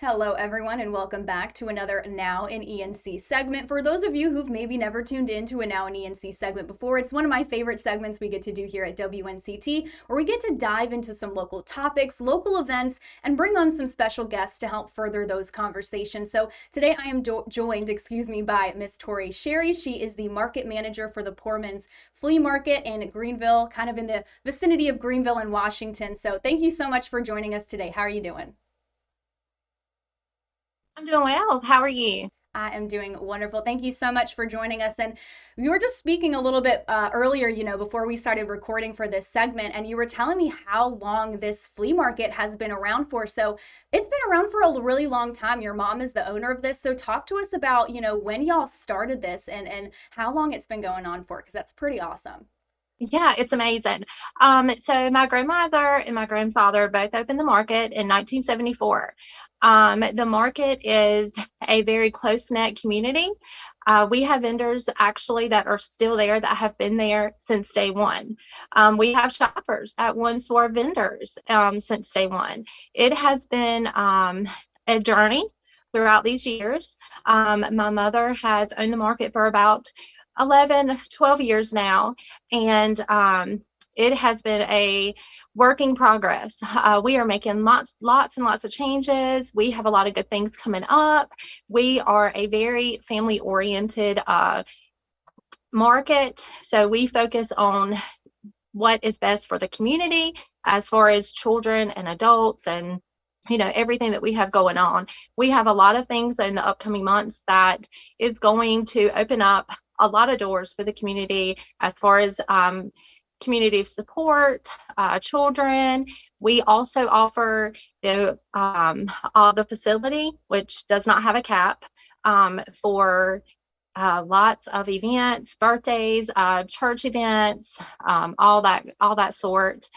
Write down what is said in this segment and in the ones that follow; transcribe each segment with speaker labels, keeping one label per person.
Speaker 1: Hello, everyone, and welcome back to another Now in ENC segment. For those of you who've maybe never tuned into a Now in ENC segment before, it's one of my favorite segments we get to do here at WNCT, where we get to dive into some local topics, local events, and bring on some special guests to help further those conversations. So today I am joined, by Miss Tori Sherry. She is the market manager for the Poormans Flea Market in Greenville, kind of in the vicinity of Greenville and Washington. So thank you so much for joining us today. How are you doing?
Speaker 2: I'm doing well. How are you?
Speaker 1: I am doing wonderful. Thank you so much for joining us. And we were just speaking a little bit earlier, before we started recording for this segment, and you were telling me how long this flea market has been around for. So it's been around for a really long time. Your mom is the owner of this. So talk to us about, when y'all started this and how long it's been going on for, because that's pretty awesome.
Speaker 2: Yeah, it's amazing. So my grandmother and my grandfather both opened the market in 1974. The market is a very close-knit community. We have vendors actually that are still there that have been there since day one. We have shoppers that once were vendors since day one. It has been a journey throughout these years. My mother has owned the market for about 11, 12 years now, and it has been a work in progress. We are making lots and lots of changes. We have a lot of good things coming up. We are a very family-oriented market, so we focus on what is best for the community as far as children and adults and everything that we have going on. We have a lot of things in the upcoming months that is going to open up a lot of doors for the community as far as community support, children. We also offer the facility, which does not have a cap, for lots of events, birthdays, church events, all that sort.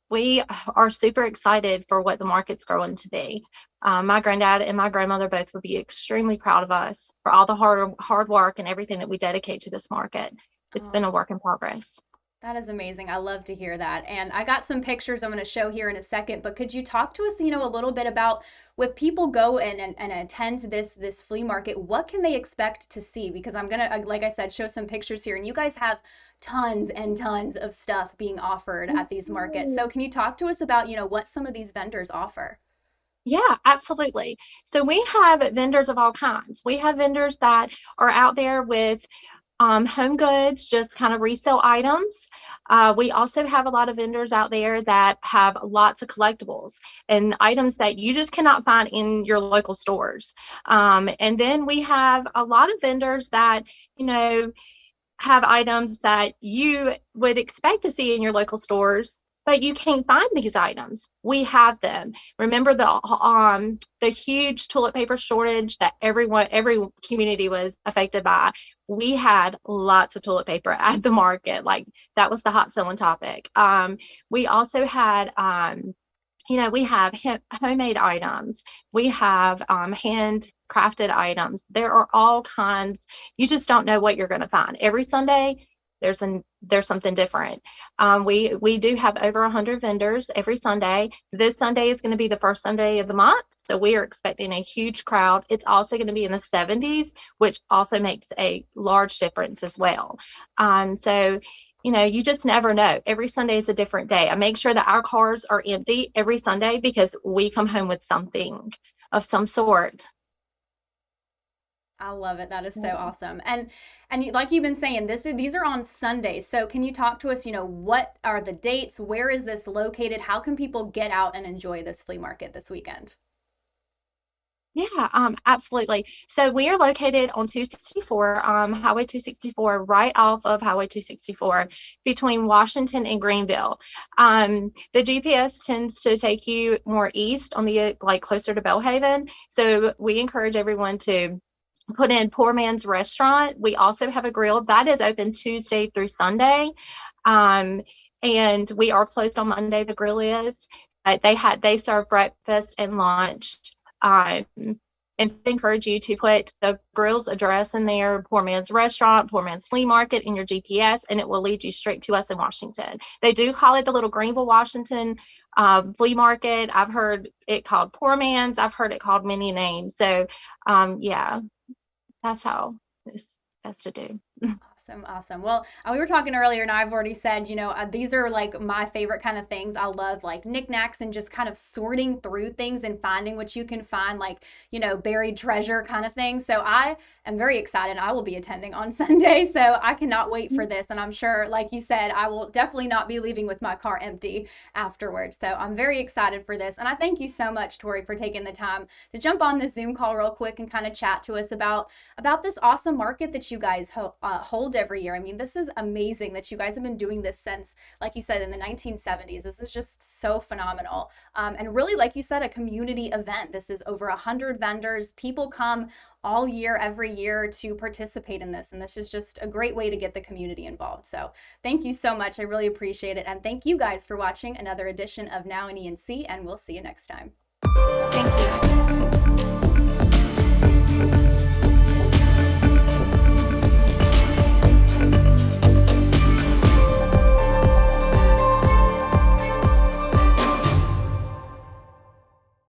Speaker 2: We are super excited for what the market's growing to be. My granddad and my grandmother both would be extremely proud of us for all the hard work and everything that we dedicate to this market. It's been a work in progress.
Speaker 1: That is amazing. I love to hear that. And I got some pictures I'm going to show here in a second, but could you talk to us, a little bit about if people go and attend this flea market, what can they expect to see? Because I'm going to, like I said, show some pictures here, and you guys have tons and tons of stuff being offered at these markets. So can you talk to us about, what some of these vendors offer?
Speaker 2: Yeah, absolutely. So we have vendors of all kinds. We have vendors that are out there with home goods, just kind of resale items. We also have a lot of vendors out there that have lots of collectibles and items that you just cannot find in your local stores. And then we have a lot of vendors that, have items that you would expect to see in your local stores, but you can't find these items. We have them. Remember the huge toilet paper shortage that every community was affected by. We had lots of toilet paper at the market. Like, that was the hot selling topic. We also had we have homemade items. We have handcrafted items. There are all kinds. You just don't know what you're going to find. Every Sunday, there's something different. We do have over 100 vendors every Sunday. This Sunday is going to be the first Sunday of the month, so we are expecting a huge crowd. It's also going to be in the 70s, which also makes a large difference as well. So you just never know. Every Sunday is a different day. I make sure that our cars are empty every Sunday because we come home with something of some sort.
Speaker 1: I love it. That is so awesome. And like you've been saying, these are on Sundays. So can you talk to us, what are the dates? Where is this located? How can people get out and enjoy this flea market this weekend?
Speaker 2: Yeah, absolutely. So we are located on 264, Highway 264, right off of Highway 264 between Washington and Greenville. The GPS tends to take you more east on the closer to Belhaven. So we encourage everyone to put in Poorman's restaurant. We also have a grill that is open Tuesday through Sunday. And we are closed on Monday. The grill is. They serve breakfast and lunch. and encourage you to put the grill's address in there, Poorman's Restaurant, Poorman's Flea Market, in your GPS, and it will lead you straight to us in Washington. They do call it the Little Greenville, Washington Flea Market. I've heard it called Poorman's. I've heard it called many names. So, yeah, that's how it's best to do.
Speaker 1: Awesome, awesome. Well, we were talking earlier, and I've already said, these are like my favorite kind of things. I love like knickknacks and just kind of sorting through things and finding what you can find, like, buried treasure kind of thing. So I am very excited. I will be attending on Sunday, so I cannot wait for this. And I'm sure, like you said, I will definitely not be leaving with my car empty afterwards. So I'm very excited for this. And I thank you so much, Tori, for taking the time to jump on this Zoom call real quick and kind of chat to us about this awesome market that you guys hold every year. I mean, this is amazing that you guys have been doing this since, like you said, in the 1970s. This is just so phenomenal. And really, like you said, a community event. This is over 100 vendors. People come all year, every year to participate in this. And this is just a great way to get the community involved. So thank you so much. I really appreciate it. And thank you guys for watching another edition of Now in ENC, and we'll see you next time.
Speaker 2: Thank you.